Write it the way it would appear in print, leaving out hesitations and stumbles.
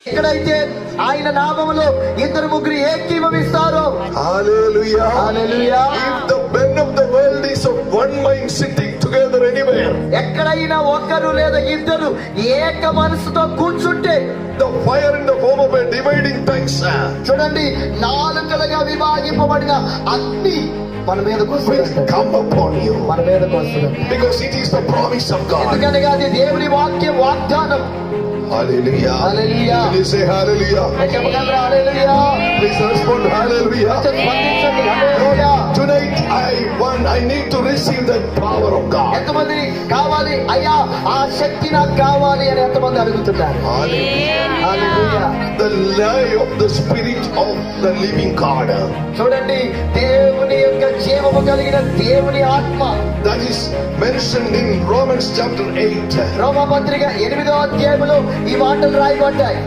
ఎక్కడైతే ఆయన నామములో ఇద్దరు ముగ్గురు ఏకీభవిస్తారో, hallelujah, hallelujah. If the men of the world is of one mind sitting together anywhere, ఎక్కడైనా ఒకరు లేదా ఇద్దరు ఏక మనసుతో కూర్చుంటే, the fire in the form of a dividing tongues, చూడండి, నాలుకలుగా విభాగింపబడిన అగ్ని మన మీదకు will come upon you, మన మీదకు వస్తుంది. because it is the promise of God. ఎందుకనగా అది దేవుని వాక్యం, వాగ్దానం. Hallelujah, hallelujah. Will you say hallelujah? చెప్పగలరా hallelujah? Please respond hallelujah. స్పందించండి hallelujah. Tonight I need to receive the power of God. ఎంతమంది కావాలి అయ్యా ఆ శక్తి నాకు కావాలి అని ఎంతమంది అడుగుతున్నారు? Hallelujah. The lie of the spirit of the living God, చూడండి, దేవుని యొక్క జీవము కలిగిన దేవుని ఆత్మ, that is mentioned in Romans chapter 8. రోమా పత్రిక 8వ అధ్యాయములో ఈ మాటలు రాయబడ్డాయి.